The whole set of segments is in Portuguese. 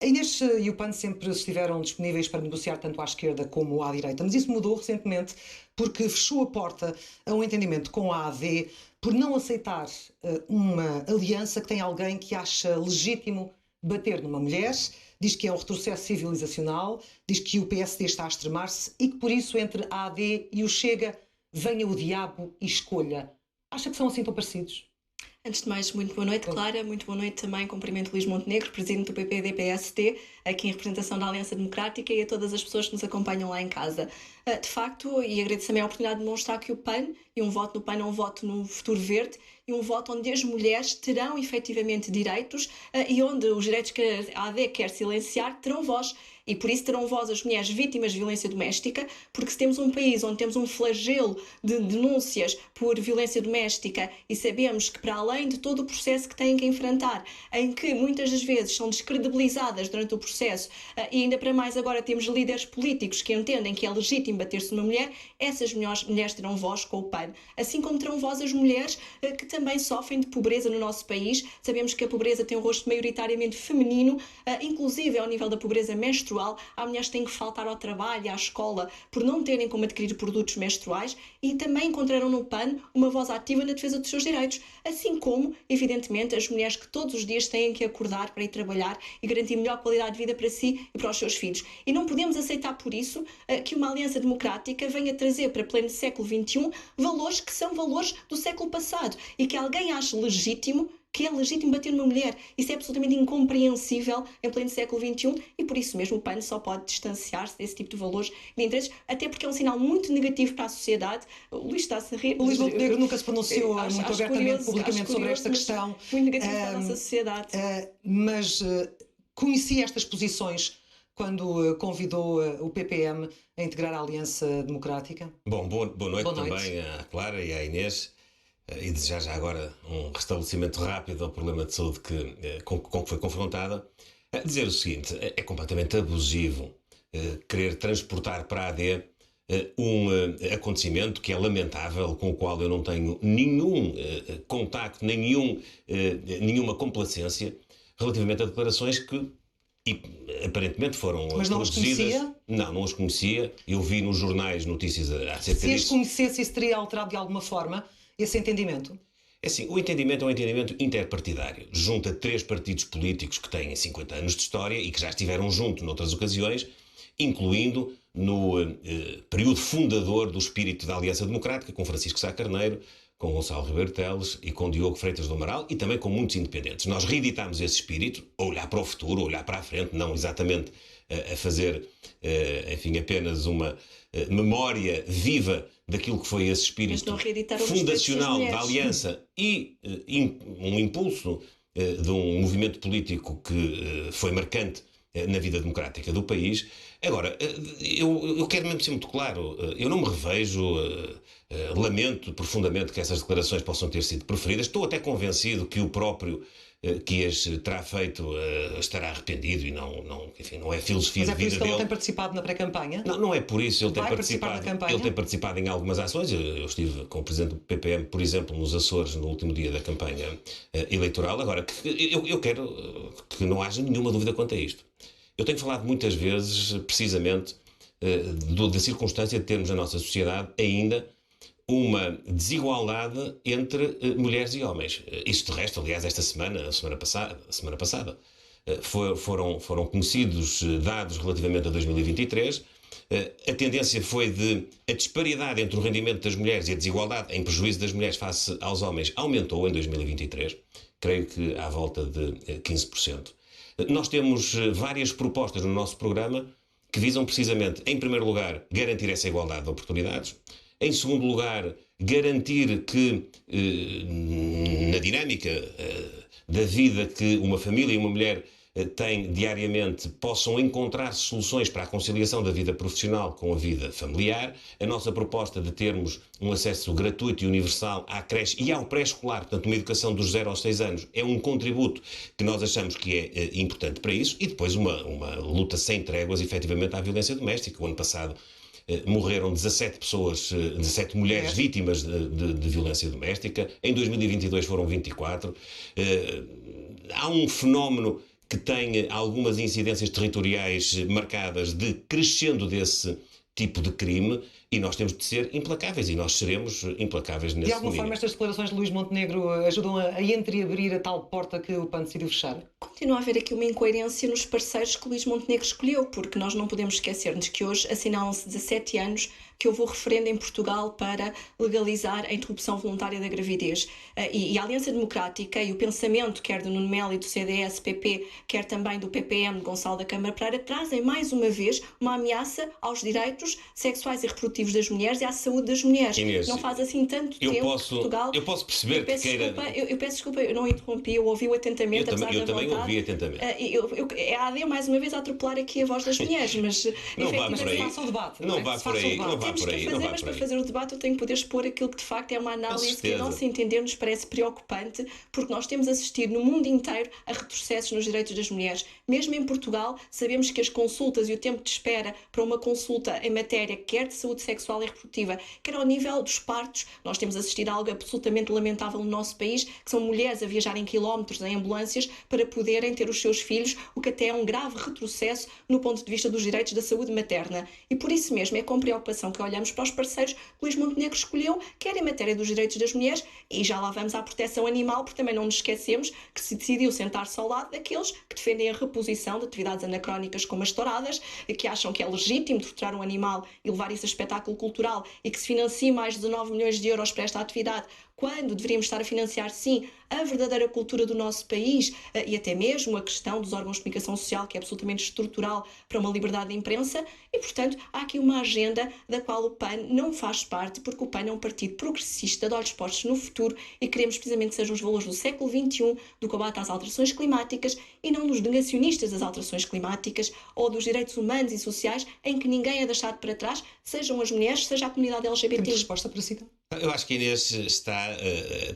A Inês e o PAN sempre estiveram disponíveis para negociar tanto à esquerda como à direita, mas isso mudou recentemente porque fechou a porta a um entendimento com a AD por não aceitar uma aliança que tem alguém que acha legítimo bater numa mulher, diz que é um retrocesso civilizacional, diz que o PSD está a extremar-se e que por isso entre a AD e o Chega venha o diabo e escolha. Acha que são assim tão parecidos? Antes de mais, muito boa noite, Clara. Muito boa noite também. Cumprimento Luís Montenegro, presidente do PPD-PSD, aqui em representação da Aliança Democrática, e a todas as pessoas que nos acompanham lá em casa. De facto, e agradeço também a oportunidade de demonstrar que o PAN, e um voto no PAN é um voto no futuro verde, e um voto onde as mulheres terão efetivamente direitos e onde os direitos que a AD quer silenciar terão voz. E por isso terão voz as mulheres vítimas de violência doméstica, porque se temos um país onde temos um flagelo de denúncias por violência doméstica e sabemos que para além de todo o processo que têm que enfrentar, em que muitas das vezes são descredibilizadas durante o processo e ainda para mais agora temos líderes políticos que entendem que é legítimo bater-se numa mulher, essas mulheres terão voz com o PAN. Assim como terão voz as mulheres que também sofrem de pobreza no nosso país. Sabemos que a pobreza tem um rosto maioritariamente feminino, inclusive ao nível da pobreza menstrual. Há mulheres que têm que faltar ao trabalho, à escola, por não terem como adquirir produtos menstruais, e também encontraram no PAN uma voz ativa na defesa dos seus direitos. Assim como, evidentemente, as mulheres que todos os dias têm que acordar para ir trabalhar e garantir melhor qualidade de vida para si e para os seus filhos. E não podemos aceitar, por isso, que uma aliança democrática venha trazer para pleno século XXI valores que são valores do século passado e que alguém ache legítimo que é legítimo bater numa mulher. Isso é absolutamente incompreensível em pleno século XXI e por isso mesmo o PAN só pode distanciar-se desse tipo de valores e de interesses, até porque é um sinal muito negativo para a sociedade. O Luís está-se a rir. O Luís Montenegro nunca se pronunciou muito abertamente, curioso, publicamente sobre esta questão. Muito negativo para a nossa sociedade. Mas conhecia estas posições quando convidou o PPM a integrar a Aliança Democrática? Bom, boa noite também à Clara e à Inês. E desejar já agora um restabelecimento rápido ao problema de saúde com que foi confrontada. Dizer o seguinte, é completamente abusivo querer transportar para a AD um acontecimento que é lamentável, com o qual eu não tenho nenhum contacto, nenhuma complacência relativamente a declarações que aparentemente foram Mas não produzidas. As conhecia? Não as conhecia. Eu vi nos jornais notícias acerca disso. Se as conhecesse, isso teria alterado de alguma forma esse entendimento? É assim, o entendimento é um entendimento interpartidário. Junta três partidos políticos que têm 50 anos de história e que já estiveram juntos noutras ocasiões, incluindo no período fundador do espírito da Aliança Democrática, com Francisco Sá Carneiro, com Gonçalo Ribeiro Teles e com Diogo Freitas do Amaral e também com muitos independentes. Nós reeditámos esse espírito, a olhar para o futuro, a olhar para a frente, não exatamente a fazer, enfim, apenas uma memória viva daquilo que foi esse espírito fundacional da Aliança e um impulso de um movimento político que foi marcante na vida democrática do país. Agora, eu quero mesmo ser muito claro, eu não me revejo, lamento profundamente que essas declarações possam ter sido preferidas. Estou até convencido que o próprio que as terá feito estará arrependido e enfim, não é filosofia de vida dele. Mas é por isso que ele não tem participado na pré-campanha? Não é por isso. Ele tem participado, participado em algumas ações. Eu estive com o presidente do PPM, por exemplo, nos Açores, no último dia da campanha eleitoral. Agora, eu quero que não haja nenhuma dúvida quanto a isto. Eu tenho falado muitas vezes, precisamente, da circunstância de termos na nossa sociedade ainda uma desigualdade entre mulheres e homens. Isso, de resto, aliás, esta semana, a semana passada, foram conhecidos dados relativamente a 2023. A tendência foi de a disparidade entre o rendimento das mulheres e a desigualdade em prejuízo das mulheres face aos homens aumentou em 2023, creio que à volta de 15%. Nós temos várias propostas no nosso programa que visam precisamente, em primeiro lugar, garantir essa igualdade de oportunidades. Em segundo lugar, garantir que, na dinâmica da vida que uma família e uma mulher têm diariamente, possam encontrar soluções para a conciliação da vida profissional com a vida familiar. A nossa proposta de termos um acesso gratuito e universal à creche e ao pré-escolar, portanto, uma educação dos 0 aos 6 anos, é um contributo que nós achamos que é importante para isso. E depois uma luta sem tréguas, efetivamente, à violência doméstica. O ano passado morreram 17 mulheres vítimas de violência doméstica. Em 2022 foram 24. Há um fenómeno que tem algumas incidências territoriais marcadas de crescendo desse tipo de crime, e nós temos de ser implacáveis, e nós seremos implacáveis nesse De alguma domínio. forma, estas declarações de Luís Montenegro ajudam a entreabrir a tal porta que o PAN decidiu fechar? Continua a haver aqui uma incoerência nos parceiros que Luís Montenegro escolheu, porque nós não podemos esquecer-nos que hoje assinalam-se 17 anos que houve o referendo em Portugal para legalizar a interrupção voluntária da gravidez. E a Aliança Democrática e o pensamento, quer do Nuno Melo e do CDS-PP, quer também do PPM de Gonçalo da Câmara Pereira, trazem mais uma vez uma ameaça aos direitos sexuais e reprodutivos das mulheres e à saúde das mulheres. Inês, não faz assim tanto tempo que Portugal... Eu posso perceber que queira... Eu peço desculpa, eu não interrompi, eu ouvi-o atentamente. Eu também ouvi atentamente. É a AD mais uma vez a atropelar aqui a voz das mulheres, mas não vá por aí. Faça o debate. Não vá por aí. Temos que fazer, mas para fazer o debate eu tenho que poder expor aquilo que de facto é uma análise que, a nosso entender, nos parece preocupante, porque nós temos assistido no mundo inteiro a retrocessos nos direitos das mulheres. Mesmo em Portugal, sabemos que as consultas e o tempo de espera para uma consulta em matéria quer de saúde sexual e reprodutiva, quer ao nível dos partos, nós temos assistido a algo absolutamente lamentável no nosso país, que são mulheres a viajarem quilómetros em ambulâncias para poderem ter os seus filhos, o que até é um grave retrocesso no ponto de vista dos direitos da saúde materna. E por isso mesmo é com preocupação que olhamos para os parceiros que Luís Montenegro escolheu, quer em matéria dos direitos das mulheres, e já lá vamos à proteção animal, porque também não nos esquecemos que se decidiu sentar-se ao lado daqueles que defendem a reposição de atividades anacrónicas como as touradas, que acham que é legítimo torturar um animal e levar isso a espetáculo cultural, e que se financia mais de 19 milhões de euros para esta atividade, quando deveríamos estar a financiar, sim, a verdadeira cultura do nosso país e até mesmo a questão dos órgãos de comunicação social, que é absolutamente estrutural para uma liberdade de imprensa, e, portanto, há aqui uma agenda da qual o PAN não faz parte, porque o PAN é um partido progressista de olhos postos no futuro e queremos precisamente que sejam os valores do século XXI, do combate às alterações climáticas e não dos negacionistas das alterações climáticas ou dos direitos humanos e sociais em que ninguém é deixado para trás, sejam as mulheres, seja a comunidade LGBT. Temos resposta para si? Eu acho que a Inês está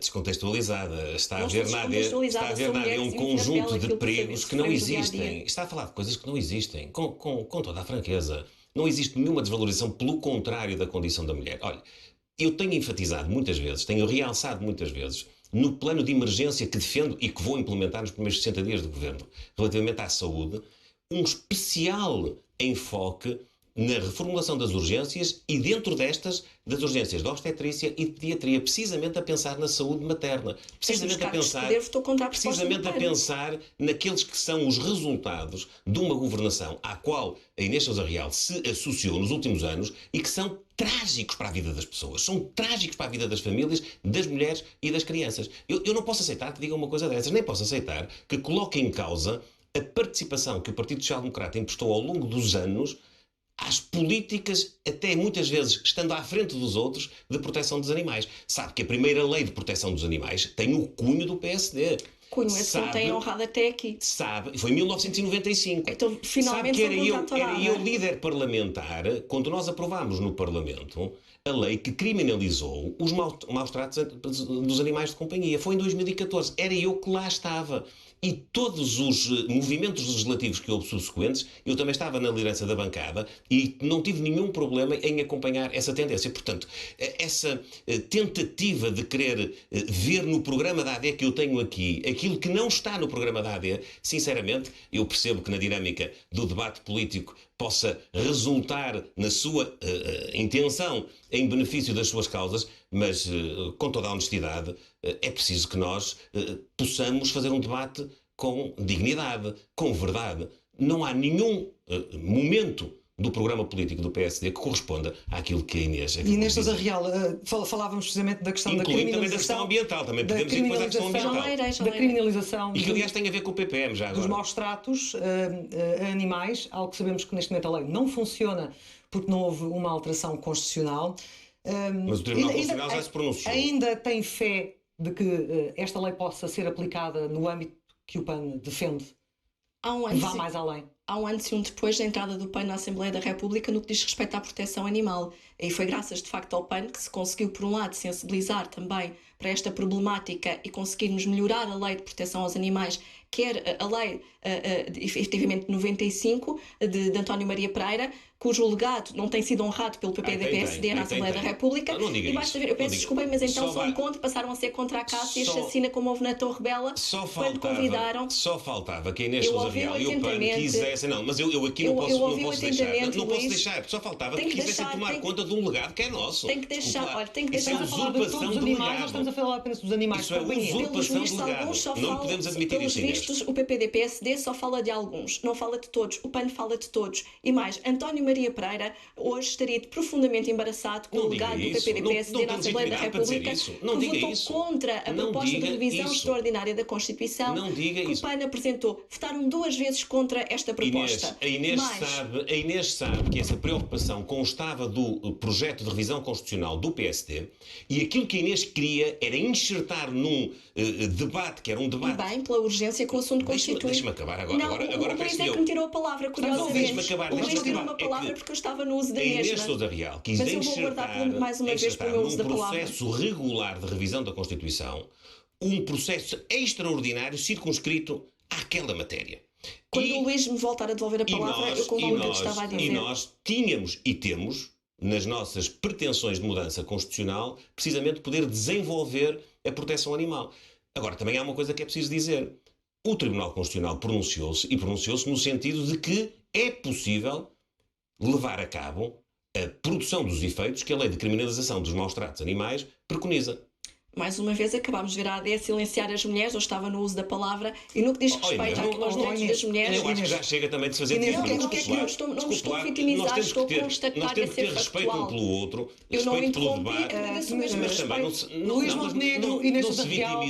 descontextualizada, está a ver nada um conjunto de perigos que não existem. Está a falar de coisas que não existem, com toda a franqueza. Não existe nenhuma desvalorização, pelo contrário, da condição da mulher. Olha, eu tenho enfatizado muitas vezes, tenho realçado muitas vezes, no plano de emergência que defendo e que vou implementar nos primeiros 60 dias de governo, relativamente à saúde, um especial enfoque na reformulação das urgências e dentro destas, das urgências de obstetrícia e de pediatria, precisamente a pensar na saúde materna, precisamente a pensar naqueles que são os resultados de uma governação à qual a Inês Sousa Real se associou nos últimos anos e que são trágicos para a vida das pessoas, são trágicos para a vida das famílias, das mulheres e das crianças. Eu não posso aceitar que digam uma coisa dessas, nem posso aceitar que coloquem em causa a participação que o Partido Social Democrata emprestou ao longo dos anos às políticas, até muitas vezes estando à frente dos outros, de proteção dos animais. Sabe que a primeira lei de proteção dos animais tem o cunho do PSD. Cunho, esse não tem honrado até aqui. Sabe, foi em 1995. Então, finalmente, sabe que era eu líder parlamentar, quando nós aprovámos no Parlamento a lei que criminalizou os maus tratos dos animais de companhia. Foi em 2014. Era eu que lá estava. E todos os movimentos legislativos que houve subsequentes, eu também estava na liderança da bancada e não tive nenhum problema em acompanhar essa tendência. Portanto, essa tentativa de querer ver no programa da AD que eu tenho aqui aquilo que não está no programa da AD, sinceramente, eu percebo que na dinâmica do debate político possa resultar na sua intenção em benefício das suas causas, mas com toda a honestidade é preciso que nós possamos fazer um debate com dignidade, com verdade. Não há nenhum momento do programa político do PSD que corresponda àquilo que a Inês aqui Inês Sousa Real, falávamos precisamente da questão da criminalização. Também da questão ambiental, também podemos ir depois à questão ambiental. Da criminalização e que, aliás, tem a ver com o PPM já agora. Dos maus tratos a animais, algo que sabemos que neste momento a lei não funciona porque não houve uma alteração constitucional. Mas o Tribunal Constitucional já se pronunciou. Ainda tem fé de que esta lei possa ser aplicada no âmbito que o PAN defende? Vá mais além. Há um antes e um depois da entrada do PAN na Assembleia da República no que diz respeito à proteção animal. E foi graças, de facto, ao PAN que se conseguiu, por um lado, sensibilizar também para esta problemática e conseguirmos melhorar a lei de proteção aos animais, quer a lei, efetivamente, de 95, de António Maria Pereira, cujo legado não tem sido honrado pelo PPD-PSD na Assembleia da República. Não diga e basta ver, eu peço desculpa, mas então passaram a ser contra a caça e a chacina como houve na Torre Bela, quando convidaram... Só faltava que a Inês Sousa Real e o PAN quisessem... Não, mas eu aqui não posso deixar. Não posso deixar. Só faltava que quisessem tomar conta de um legado que é nosso. Tem que deixar, olha, tem que deixar... deixar... Estamos a falar de todos os animais, nós estamos a falar apenas dos animais. Isso é usurpação de legado. Não podemos admitir isso, Inês. Pelos vistos, o PPD-PSD só fala de alguns, não fala de todos. O PAN fala de todos. E mais, António Maria Pereira hoje estaria profundamente embaraçado com o legado do PPD-PSD na Assembleia da República, que votou contra a proposta de revisão extraordinária da Constituição que o PAN apresentou. Votaram 2 vezes contra esta proposta. A Inês sabe que essa preocupação constava do projeto de revisão constitucional do PSD e aquilo que a Inês queria era enxertar num debate, que era um debate... E bem, pela urgência que o assunto constitui. Deixa-me acabar agora. Não, o Luís é que me tirou a palavra, curiosamente. O Luís tirou uma palavra porque eu estava no uso da mesma. A Inês Sousa Real quis enxertar mais uma vez pelo meu uso da palavra. Num processo regular de revisão da Constituição, um processo extraordinário circunscrito àquela matéria. Quando o Luís me voltar a devolver a palavra, eu concordo com o que estava a dizer. E nós tínhamos e temos, nas nossas pretensões de mudança constitucional, precisamente poder desenvolver a proteção animal. Agora, também há uma coisa que é preciso dizer. O Tribunal Constitucional pronunciou-se no sentido de que é possível levar a cabo a produção dos efeitos que a lei de criminalização dos maus-tratos animais preconiza. Mais uma vez acabámos de ver a AD silenciar as mulheres, ou estava no uso da palavra, e no que diz respeito aos direitos das mulheres... Eu acho que já chega também de se fazer... Não estou a vitimizar, estou a constatar e a ser factual. Respeito um pelo outro, eu não respeito pelo interrompi, debate, mas também Luís Montenegro e Inês Sousa Real,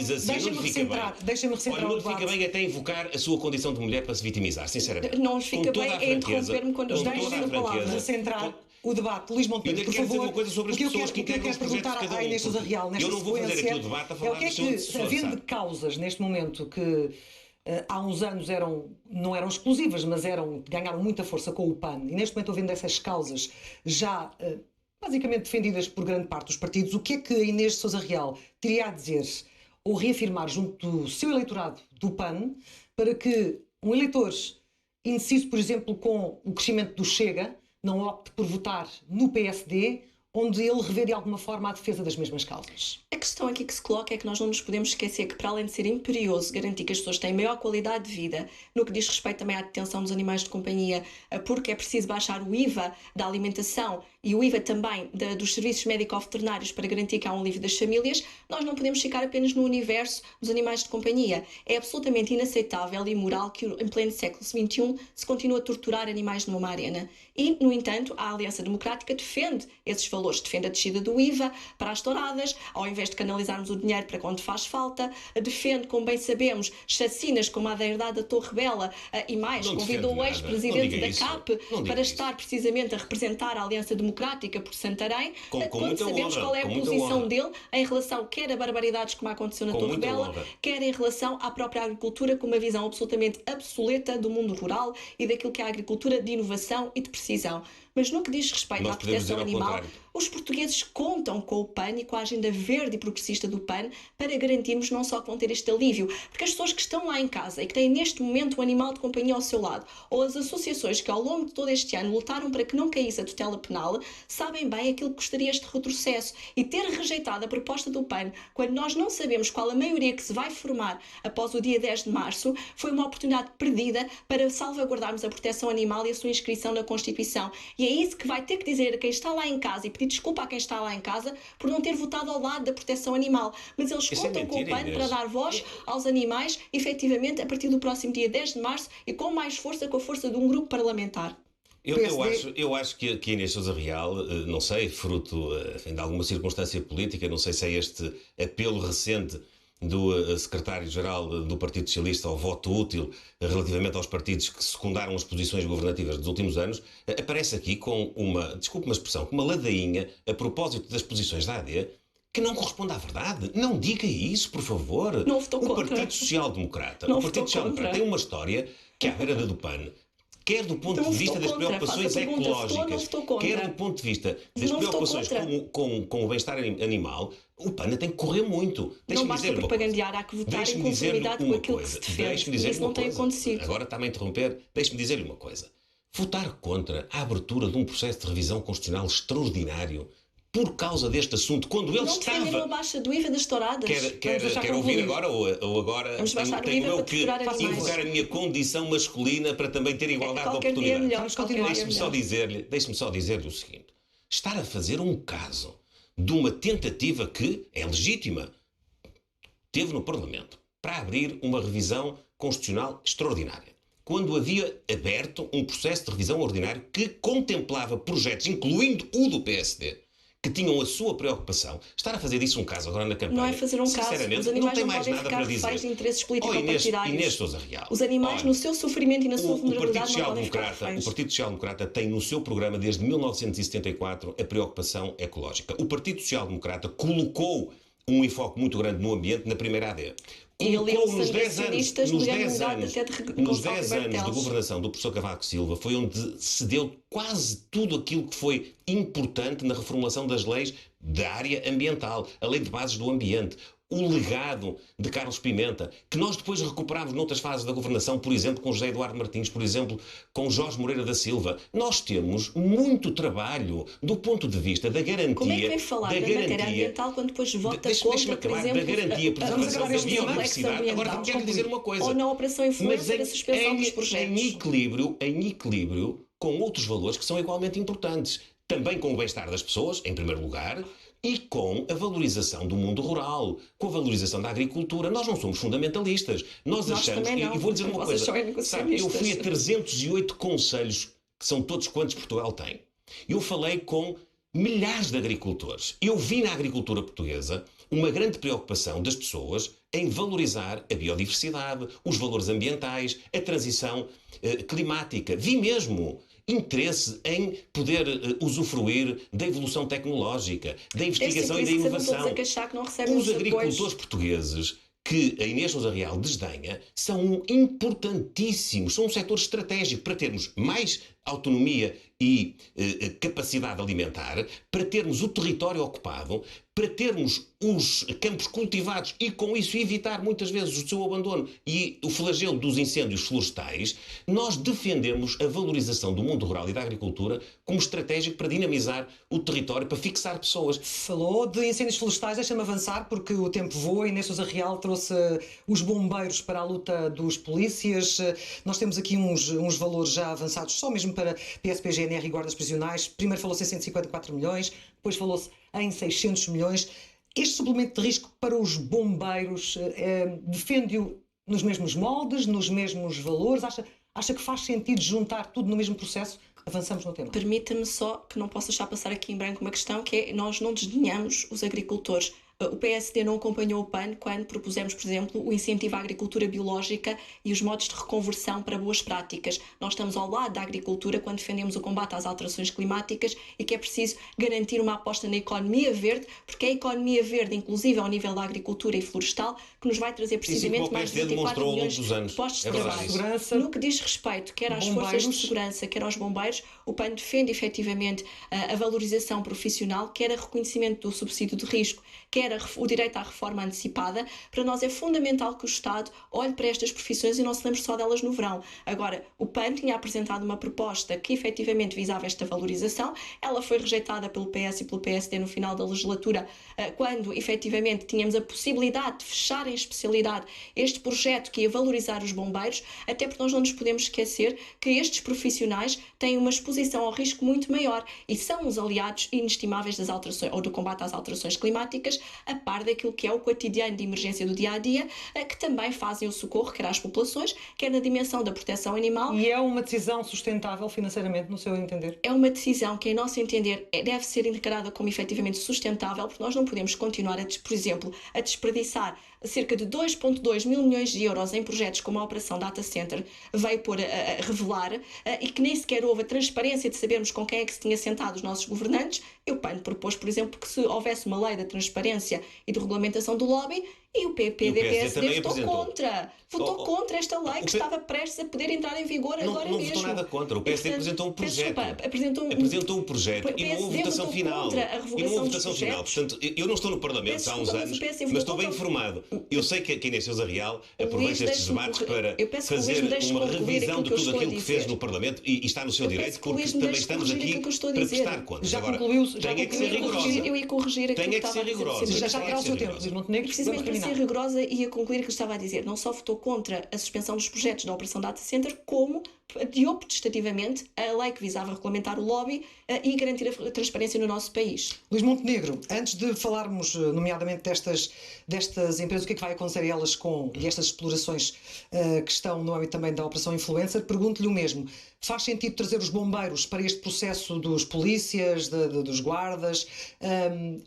deixem-me recentrar o debate. Não fica bem até invocar a sua condição de mulher para se vitimizar, sinceramente. Não fica bem é interromper-me quando eu estou a palavra. Recentrar o debate. Luís Montenegro, por favor, uma coisa sobre as pessoas que integram os projetos de cada um. À Inês Sousa Real, nesta eu não vou fazer aqui o debate a falar do seu havendo causas neste momento que há uns anos não eram exclusivas, mas ganharam muita força com o PAN, e neste momento havendo essas causas já basicamente defendidas por grande parte dos partidos, o que é que a Inês Sousa Real teria a dizer ou reafirmar junto do seu eleitorado do PAN para que um eleitor indeciso, por exemplo, com o crescimento do Chega, não opte por votar no PSD, onde ele revê de alguma forma a defesa das mesmas causas? A questão aqui que se coloca é que nós não nos podemos esquecer que, para além de ser imperioso garantir que as pessoas têm maior qualidade de vida, no que diz respeito também à detenção dos animais de companhia, porque é preciso baixar o IVA da alimentação e o IVA também dos serviços médico-veterinários para garantir que há um alívio das famílias, nós não podemos ficar apenas no universo dos animais de companhia. É absolutamente inaceitável e imoral que, em pleno século XXI, se continue a torturar animais numa arena. E, no entanto, a Aliança Democrática defende esses valores, defende a descida do IVA para as touradas, ao invés de canalizarmos o dinheiro para quando faz falta, defende, como bem sabemos, chacinas como a da herdade da Torre Bela e mais, convidou o ex-presidente da CAP para estar precisamente a representar a Aliança Democrática por Santarém, quando sabemos qual é a posição dele em relação quer a barbaridades como aconteceu na Torre Bela, quer em relação à própria agricultura, com uma visão absolutamente obsoleta do mundo rural e daquilo que é a agricultura de inovação e de precisão. Mas no que diz respeito à proteção animal, os portugueses contam com o PAN e com a agenda verde e progressista do PAN para garantirmos não só que vão ter este alívio, porque as pessoas que estão lá em casa e que têm neste momento um animal de companhia ao seu lado, ou as associações que ao longo de todo este ano lutaram para que não caísse a tutela penal, sabem bem aquilo que gostaria este retrocesso. E ter rejeitado a proposta do PAN, quando nós não sabemos qual a maioria que se vai formar após o dia 10 de março, foi uma oportunidade perdida para salvaguardarmos a proteção animal e a sua inscrição na Constituição. E é isso que vai ter que dizer a quem está lá em casa e pedir desculpa a quem está lá em casa por não ter votado ao lado da proteção animal. Mas eles contam com o PAN para dar voz aos animais, efetivamente, a partir do próximo dia 10 de março e com mais força, com a força de um grupo parlamentar. Eu acho que a Inês Sousa Real, não sei, fruto de alguma circunstância política, não sei se é este apelo recente do secretário-geral do Partido Socialista ao voto útil relativamente aos partidos que secundaram as posições governativas dos últimos anos, aparece aqui com desculpe uma expressão, com uma ladainha a propósito das posições da AD que não corresponde à verdade. Não diga isso, por favor. Não votou contra. O Partido Social Democrata tem uma história que, à beira da do PAN, quer do ponto Então de vista das votou contra. preocupações Faço a pergunta, ecológicas, votou ou não votou contra? quer do ponto de vista das Não votou preocupações contra. com o bem-estar animal, o PAN tem que correr muito. Não Deixe-me basta dizer-lhe uma coisa. propagandear, há que votar em Deixe-me dizer-lhe conformidade com uma aquilo que coisa. se defende. Deixe-me E dizer-lhe isso não uma tem coisa. acontecido. Agora está-me a interromper. Deixe-me dizer-lhe uma coisa. Votar contra a abertura de um processo de revisão constitucional extraordinário por causa deste assunto, quando ele Não defenderam a estava... baixa do IVA das touradas. Quer ouvir agora ou agora Vamos baixar o tenho IVA eu para que torturar animais. invocar a minha condição masculina para também ter igualdade de Qualquer dia é oportunidades? melhor. Vamos Qualquer continuar. dia é melhor. Deixe-me só dizer-lhe o seguinte. Estar a fazer um caso de uma tentativa que é legítima, teve no Parlamento, para abrir uma revisão constitucional extraordinária, quando havia aberto um processo de revisão ordinário que contemplava projetos, incluindo o do PSD, que tinham a sua preocupação. Estar a fazer disso um caso agora na campanha, Não é fazer um caso. sinceramente, Os não animais tem não mais podem nada ficar para reféns de dizer. interesses Oh, político-partidários. Inês Sousa Real. Os animais, Olha, no seu sofrimento e na sua o Partido vulnerabilidade, não Social podem ficar Democrata, reféns. o Partido Social Democrata tem no seu programa desde 1974 a preocupação ecológica. O Partido Social Democrata colocou um enfoque muito grande no ambiente na primeira AD. E Colocou aliou-se a nacionalistas nos de 10 unidade anos, até de nos Gonçalo 10 Ribeiro anos de Teles. governação do professor Cavaco Silva foi onde se deu quase tudo aquilo que foi importante na reformulação das leis da área ambiental, a lei de bases do ambiente, o legado de Carlos Pimenta, que nós depois recuperámos noutras fases da governação, por exemplo, com José Eduardo Martins, por exemplo, com Jorge Moreira da Silva. Nós temos muito trabalho do ponto de vista da garantia... Como é que vem falar da matéria ambiental quando depois vota contra, por exemplo, da garantia, a preservação da complexo biodiversidade? Agora, quero dizer uma coisa. ou na operação influência da suspensão dos projetos. Em equilíbrio com outros valores que são igualmente importantes. Também com o bem-estar das pessoas, em primeiro lugar, e com a valorização do mundo rural, com a valorização da agricultura. Nós não somos fundamentalistas. Nós achamos... também não. E vou dizer uma Vocês coisa. são Sabe, eu fui a negacionistas. 308 conselhos, que são todos quantos Portugal tem. Eu falei com milhares de agricultores. Eu vi na agricultura portuguesa uma grande preocupação das pessoas em valorizar a biodiversidade, os valores ambientais, a transição climática. Vi mesmo interesse em poder usufruir da evolução tecnológica, da investigação e da inovação. A queixar que não recebem Os agricultores portugueses que a Inês Sousa Real desdenha são importantíssimos, são um setor estratégico para termos mais autonomia e capacidade alimentar, para termos o território ocupado, para termos os campos cultivados e com isso evitar muitas vezes o seu abandono e o flagelo dos incêndios florestais. Nós defendemos a valorização do mundo rural e da agricultura como estratégico para dinamizar o território, para fixar pessoas. Falou de incêndios florestais, deixa-me avançar porque o tempo voa. Inês Sousa Real trouxe os bombeiros para a luta dos polícias. Nós temos aqui uns valores já avançados, só mesmo para PSP, GNR e guardas prisionais. Primeiro falou-se em 154 milhões, depois falou-se em 600 milhões. Este suplemento de risco para os bombeiros defende-o nos mesmos moldes, nos mesmos valores? Acha que faz sentido juntar tudo no mesmo processo? Avançamos no tema. Permita-me só que não posso deixar passar aqui em branco uma questão, que é: nós não desdenhamos os agricultores. O PSD não acompanhou o PAN quando propusemos, por exemplo, o incentivo à agricultura biológica e os modos de reconversão para boas práticas. Nós estamos ao lado da agricultura quando defendemos o combate às alterações climáticas e que é preciso garantir uma aposta na economia verde, porque é a economia verde, inclusive ao nível da agricultura e florestal, que nos vai trazer precisamente mais de 24 milhões de postos de trabalho. Segurança, No que diz respeito quer às forças de segurança, quer aos bombeiros, o PAN defende efetivamente a valorização profissional, quer a reconhecimento do subsídio de risco, quer o direito à reforma antecipada. Para nós é fundamental que o Estado olhe para estas profissões e não se lembre só delas no verão. Agora, o PAN tinha apresentado uma proposta que efetivamente visava esta valorização. Ela foi rejeitada pelo PS e pelo PSD no final da legislatura, quando efetivamente tínhamos a possibilidade de fechar em especialidade este projeto que ia valorizar os bombeiros, até porque nós não nos podemos esquecer que estes profissionais têm uma exposição ao risco muito maior e são os aliados inestimáveis das alterações ou do combate às alterações climáticas, a par daquilo que é o cotidiano de emergência do dia-a-dia, que também fazem o socorro, quer às populações, quer na dimensão da proteção animal. E é uma decisão sustentável financeiramente, no seu entender? É uma decisão que, em nosso entender, deve ser encarada como efetivamente sustentável, porque nós não podemos continuar, por exemplo, a desperdiçar cerca de 2,2 mil milhões de euros em projetos como a Operação Data Center veio a revelar, e que nem sequer houve a transparência de sabermos com quem é que se tinha sentado os nossos governantes. O PAN propôs, por exemplo, que se houvesse uma lei da transparência e de regulamentação do lobby, E o PP-PSD também votou apresentou. contra. Votou contra esta lei que estava prestes a poder entrar em vigor agora Não mesmo. votou nada contra. O PSD apresentou um projeto. Apresentou um projeto e não houve votação final. E não houve votação final. Portanto, eu não estou no Parlamento há uns anos, mas estou bem informado. Eu sei que a Inês Sousa Real aproveita estes debates para fazer uma revisão de tudo aquilo que fez no Parlamento e está no seu direito, porque também estamos aqui para prestar contas. Já Agora, concluiu, tem é que ser rigorosa. Eu ia corrigir aquilo Tem é que que ser estava a rigorosa. dizer. Já terá o seu tempo, Luís Montenegro. Precisamente Vamos para ser terminar. rigorosa e a concluir aquilo que estava a dizer. Não só votou contra a suspensão dos projetos da Operação Data Center, como adiou protestativamente a lei que visava regulamentar o lobby e garantir a transparência no nosso país. Luís Montenegro, antes de falarmos nomeadamente destas empresas, o que é que vai acontecer a elas e estas explorações que estão no âmbito também da Operação Influencer, pergunto-lhe o mesmo. Faz sentido trazer os bombeiros para este processo dos polícias, dos guardas?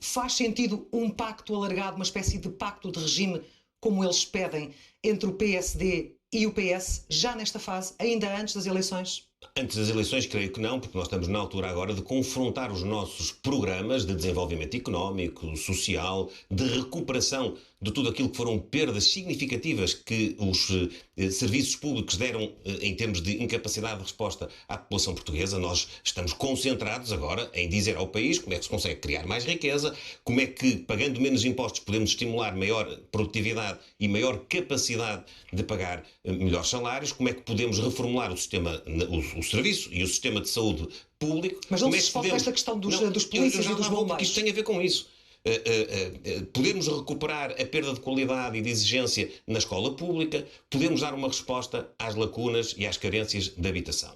Faz sentido um pacto alargado, uma espécie de pacto de regime, como eles pedem, entre o PSD e o PS, já nesta fase, ainda antes das eleições? Antes das eleições, creio que não, porque nós estamos na altura agora de confrontar os nossos programas de desenvolvimento económico, social, de recuperação de tudo aquilo que foram perdas significativas que os serviços públicos deram em termos de incapacidade de resposta à população portuguesa. Nós estamos concentrados agora em dizer ao país como é que se consegue criar mais riqueza, como é que, pagando menos impostos, podemos estimular maior produtividade e maior capacidade de pagar melhores salários, como é que podemos reformular o sistema, o serviço e o sistema de saúde público. Mas não se responde a esta questão dos polícias e dos bombeiros. Isto tem a ver com isso. Podemos recuperar a perda de qualidade e de exigência na escola pública, podemos dar uma resposta às lacunas e às carências de habitação.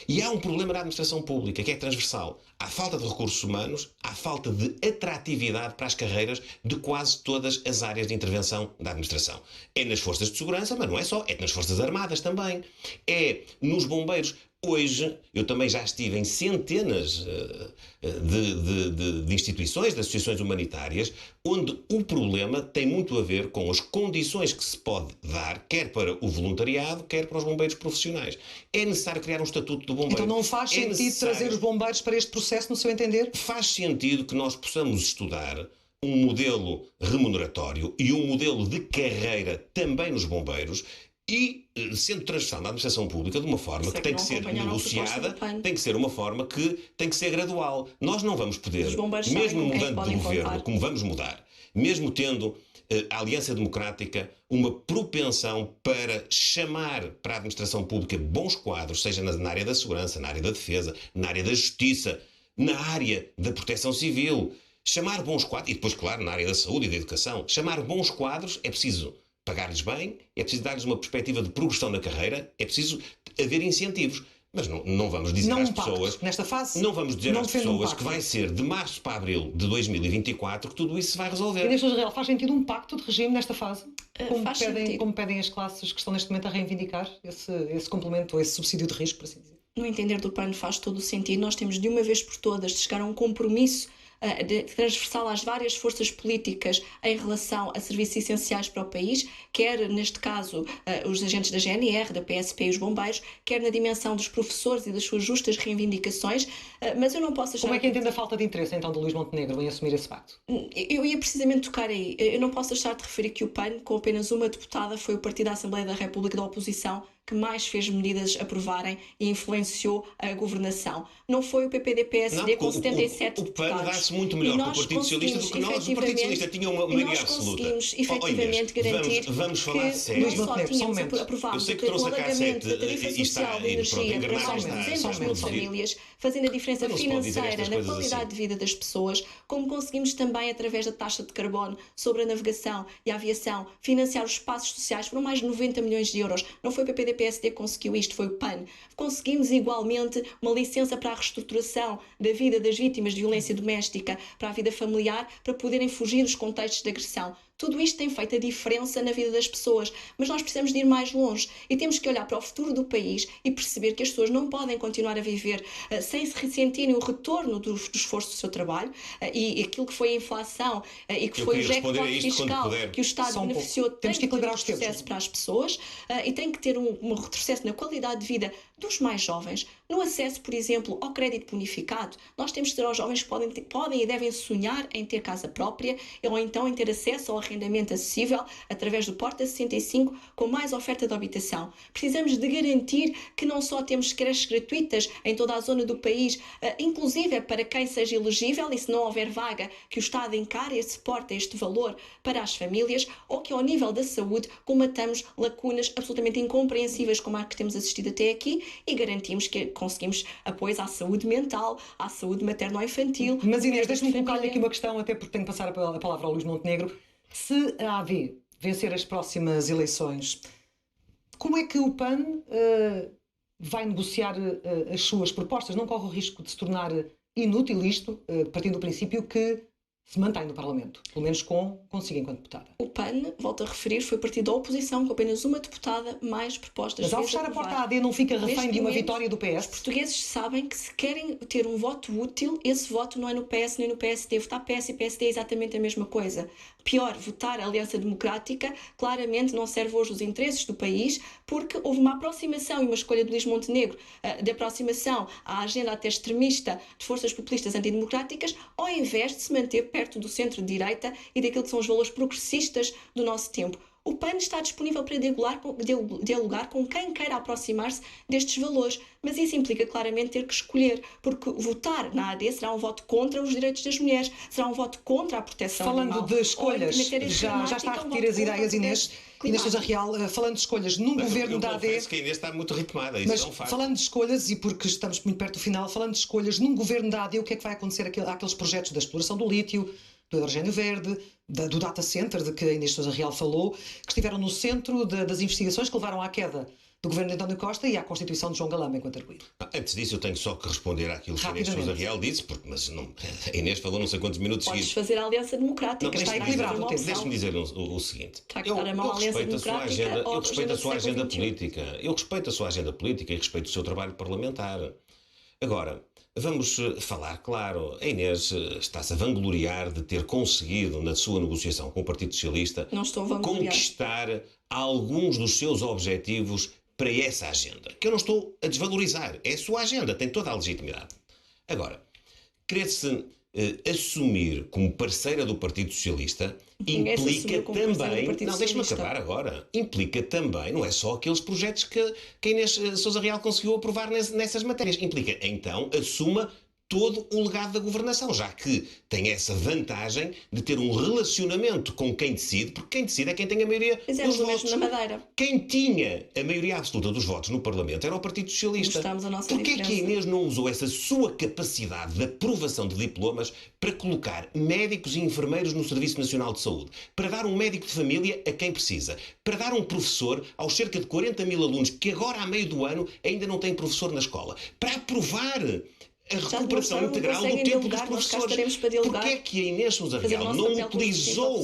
E há um problema na administração pública que é transversal. Há falta de recursos humanos, há falta de atratividade para as carreiras de quase todas as áreas de intervenção da administração. É nas forças de segurança, mas não é só, é nas forças armadas também. É nos bombeiros. Hoje, eu também já estive em centenas de instituições, de associações humanitárias, onde o problema tem muito a ver com as condições que se pode dar, quer para o voluntariado, quer para os bombeiros profissionais. É necessário criar um estatuto do bombeiro. Então não faz sentido trazer os bombeiros para este processo, no seu entender? Faz sentido que nós possamos estudar um modelo remuneratório e um modelo de carreira também nos bombeiros, e sendo transversal na administração pública de uma forma que tem que ser negociada, tem que ser uma forma que tem que ser gradual. Nós não vamos poder, mesmo mudando de governo, como vamos mudar, mesmo tendo a Aliança Democrática uma propensão para chamar para a administração pública bons quadros, seja na área da segurança, na área da defesa, na área da justiça, na área da proteção civil. Chamar bons quadros, e depois, claro, na área da saúde e da educação, chamar bons quadros é preciso pagar-lhes bem, é preciso dar-lhes uma perspectiva de progressão na carreira, é preciso haver incentivos. Mas não vamos dizer às pessoas... Nesta fase, não vamos dizer às pessoas que vai ser de março para abril de 2024 que tudo isso se vai resolver. Inês Sousa Real, faz sentido um pacto de regime nesta fase? Como pedem as classes que estão neste momento a reivindicar esse complemento, ou esse subsídio de risco, por assim dizer? No entender do PAN faz todo o sentido. Nós temos de uma vez por todas de chegar a um compromisso transversal às várias forças políticas em relação a serviços essenciais para o país, quer neste caso os agentes da GNR, da PSP e os bombeiros, quer na dimensão dos professores e das suas justas reivindicações, mas eu não posso achar... Como é que entende a falta de interesse então do Luís Montenegro em assumir esse pacto? Eu ia precisamente tocar aí. Eu não posso deixar de referir que o PAN, com apenas uma deputada, foi o partido da Assembleia da República da oposição que mais fez medidas aprovarem e influenciou a governação. Não foi o PPD-PSD com 77 deputados. O PAN dá-se muito melhor com o Partido Socialista do que nós. O Partido Socialista tinha uma maioria absoluta. Nós conseguimos efetivamente garantir vamos falar que sério. não só tínhamos aprovado o alargamento da tarifa social de energia para mais de 200 mil famílias, fazendo a diferença financeira na qualidade de vida das pessoas, como conseguimos também, através da taxa de carbono sobre a navegação e a aviação, financiar os espaços sociais. Foram mais de 90 milhões de euros. Não foi o PPD-PSD que conseguiu isto, foi o PAN. Conseguimos igualmente uma licença para a reestruturação da vida das vítimas de violência doméstica para a vida familiar, para poderem fugir dos contextos de agressão. Tudo isto tem feito a diferença na vida das pessoas, mas nós precisamos de ir mais longe e temos que olhar para o futuro do país e perceber que as pessoas não podem continuar a viver sem se ressentirem o retorno do esforço do seu trabalho e aquilo que foi a inflação e que foi o jackpot fiscal que o Estado beneficiou. Tem que equilibrar os processos para as pessoas e tem que ter um retrocesso na qualidade de vida dos mais jovens, no acesso, por exemplo, ao crédito bonificado. Nós temos que dizer aos jovens que podem e devem sonhar em ter casa própria ou então em ter acesso ao arrendamento acessível através do Porta 65 com mais oferta de habitação. Precisamos de garantir que não só temos creches gratuitas em toda a zona do país, inclusive para quem seja elegível e se não houver vaga, que o Estado encare e suporte este valor para as famílias, ou que ao nível da saúde combatamos lacunas absolutamente incompreensíveis como a que temos assistido até aqui e garantimos que conseguimos apoios à saúde mental, à saúde materno-infantil. Mas Inês, deixa-me colocar-lhe aqui uma questão, até porque tenho que passar a palavra ao Luís Montenegro. Se a AD vencer as próximas eleições, como é que o PAN vai negociar as suas propostas? Não corre o risco de se tornar inútil isto, partindo do princípio que se mantém no Parlamento, pelo menos consigo enquanto deputada? O PAN, volto a referir, foi partido da oposição com apenas uma deputada, mais propostas. Mas ao fechar a porta à AD não fica refém de uma vitória do PS? Os portugueses sabem que se querem ter um voto útil, esse voto não é no PS nem no PSD. Votar PS e PSD é exatamente a mesma coisa. Pior, votar a Aliança Democrática claramente não serve hoje os interesses do país, porque houve uma aproximação e uma escolha de Luís Montenegro de aproximação à agenda até extremista de forças populistas antidemocráticas, ao invés de se manter perto do centro-direita e daquilo que são os valores progressistas do nosso tempo. O PAN está disponível para dialogar com quem queira aproximar-se destes valores, mas isso implica claramente ter que escolher, porque votar na AD será um voto contra os direitos das mulheres, será um voto contra a proteção animal. Falando de escolhas, já está a repetir as ideias, Inês Sousa Real, falando de escolhas num governo da AD... Eu que a Inês está muito ritmada, isso mas é um facto. falando de escolhas, e porque estamos muito perto do final, falando de escolhas num governo da AD, o que é que vai acontecer àqueles projetos da exploração do lítio, do hidrogênio verde, do data center de que a Inês Sousa Real falou, que estiveram no centro das investigações que levaram à queda do governo de António Costa e à constituição de João Galamba enquanto arguido? Antes disso, eu tenho só que responder àquilo que a Inês Sousa Real disse, mas não, a Inês falou não sei quantos minutos Podes seguidos. fazer a Aliança Democrática. Não, está equilibrado o tempo. Deixe-me dizer o seguinte. Eu respeito a sua agenda política. Eu respeito a sua agenda política e respeito o seu trabalho parlamentar. Agora, vamos falar claro. A Inês está-se a vangloriar de ter conseguido, na sua negociação com o Partido Socialista, conquistar alguns dos seus objetivos para essa agenda. Que eu não estou a desvalorizar. É a sua agenda, tem toda a legitimidade. Agora, querer-se assumir como parceira do Partido Socialista implica também... Não, deixe-me acabar agora. Implica também, não é só aqueles projetos que a Inês Sousa Real conseguiu aprovar nessas matérias. Implica, então, assuma todo o legado da governação, já que tem essa vantagem de ter um relacionamento com quem decide, porque quem decide é quem tem a maioria dos votos. Na Madeira. Quem tinha a maioria absoluta dos votos no Parlamento era o Partido Socialista. Porquê é que a Inês não usou essa sua capacidade de aprovação de diplomas para colocar médicos e enfermeiros no Serviço Nacional de Saúde, para dar um médico de família a quem precisa, para dar um professor aos cerca de 40 mil alunos que agora, a meio do ano, ainda não têm professor na escola, para aprovar a recuperação integral do tempo dos professores? Porquê é que a Inês Sousa Real não utilizou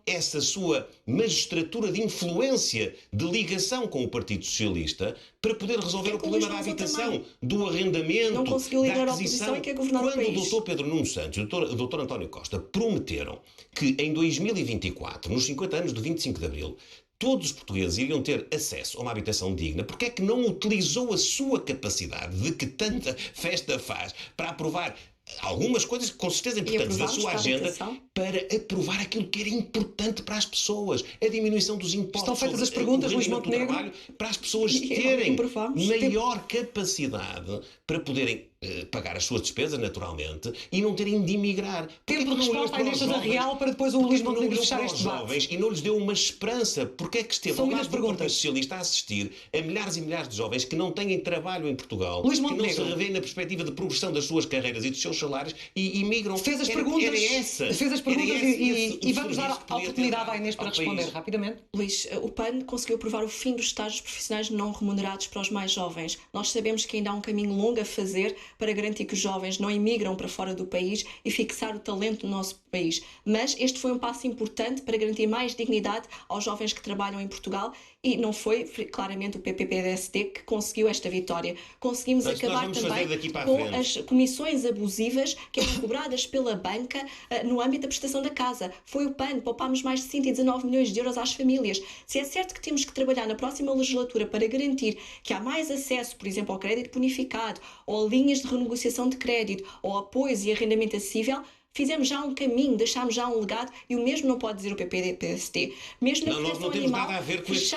essa sua magistratura de influência, de ligação com o Partido Socialista, para poder resolver o problema da habitação, do arrendamento, da aquisição? Quando o Dr. Pedro Nuno Santos e o Dr. António Costa prometeram que em 2024, nos 50 anos do 25 de Abril, todos os portugueses iriam ter acesso a uma habitação digna, porque é que não utilizou a sua capacidade de que tanta festa faz para aprovar algumas coisas com certeza importantes da sua agenda, para aprovar aquilo que era importante para as pessoas, a diminuição dos impostos? Estão feitas as perguntas, Luís Montenegro, do trabalho, para as pessoas terem maior capacidade para poderem pagar as suas despesas, naturalmente, e não terem de emigrar. Tempo de resposta à Inês Sousa Real para depois o Luís Montenegro fechar este debate. Jovens e não lhes deu uma esperança. Porque é que esteve ao lado do Partido Socialista a assistir a milhares e milhares de jovens que não têm trabalho em Portugal, que não se revêem na perspectiva de progressão das suas carreiras e dos seus salários e imigram? Fez as perguntas e vamos dar a oportunidade à Inês para responder rapidamente. Luís, o PAN conseguiu aprovar o fim dos estágios profissionais não remunerados para os mais jovens. Nós sabemos que ainda há um caminho longo a fazer para garantir que os jovens não imigram para fora do país e fixar o talento no nosso país. Mas este foi um passo importante para garantir mais dignidade aos jovens que trabalham em Portugal e não foi claramente o PPD-PSD que conseguiu esta vitória. Conseguimos Mas acabar também com as comissões abusivas que eram cobradas pela banca no âmbito da prestação da casa. Foi o PAN, poupámos mais de 119 milhões de euros às famílias. Se é certo que temos que trabalhar na próxima legislatura para garantir que há mais acesso, por exemplo, ao crédito bonificado, ou a linhas de renegociação de crédito, ou apoios e arrendamento acessível, fizemos já um caminho, deixámos já um legado, e o mesmo não pode dizer o PPD-PSD. Mesmo na nós não temos nada a ver com estes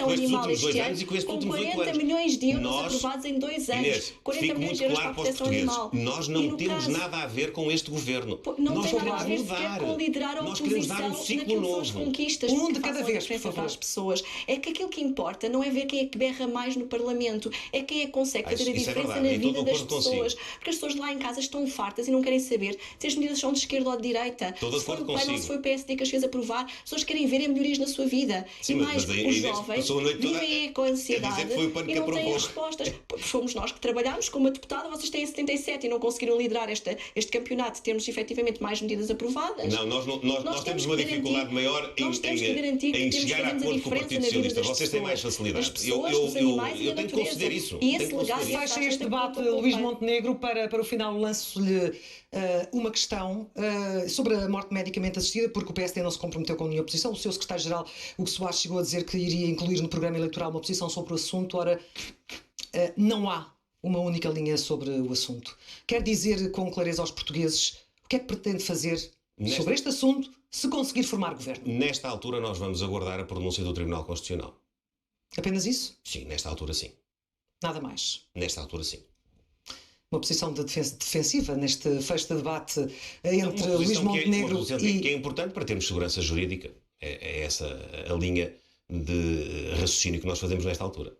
últimos 2 anos e com estes últimos 8 anos. 40 milhões de euros aprovados em 2 anos. Inês, 40 milhões de euros para a proteção animal. Nós não temos nada a ver com este governo. Não nós tem nada a ver sequer com liderar a oposição naquilo que são as conquistas. Um de cada vez, por favor. Para as pessoas. É que aquilo que importa não é ver quem é que berra mais no Parlamento, é quem é que consegue fazer a diferença na vida das pessoas. Porque as pessoas lá em casa estão fartas e não querem saber se as medidas são de esquerda ou de direita, se foi o PAN ou se foi o PSD que as fez aprovar. As pessoas querem ver melhorias na sua vida. Sim, e mais, os jovens vivem com ansiedade e não têm respostas. Fomos nós que trabalhámos com uma deputada, vocês têm 77 e não conseguiram liderar este campeonato. Temos efetivamente mais medidas aprovadas. Não, nós temos uma dificuldade maior em chegar a acordo com o Partido Socialista. Vocês têm mais facilidade. Eu tenho que conceder isso. Fecha este debate, Luís Montenegro. Para o final, lanço-lhe uma questão sobre a morte medicamente assistida, porque o PSD não se comprometeu com nenhuma posição. O seu secretário-geral, Hugo Soares, chegou a dizer que iria incluir no programa eleitoral uma posição sobre o assunto. Ora, não há uma única linha sobre o assunto. Quer dizer com clareza aos portugueses o que é que pretende fazer sobre este assunto se conseguir formar governo? Nesta altura nós vamos aguardar a pronúncia do Tribunal Constitucional. Apenas isso? Sim, nesta altura sim. Nada mais? Nesta altura sim. Uma posição de defensiva neste fecho de debate entre Luís Montenegro que é importante para termos segurança jurídica. É essa a linha de raciocínio que nós fazemos nesta altura.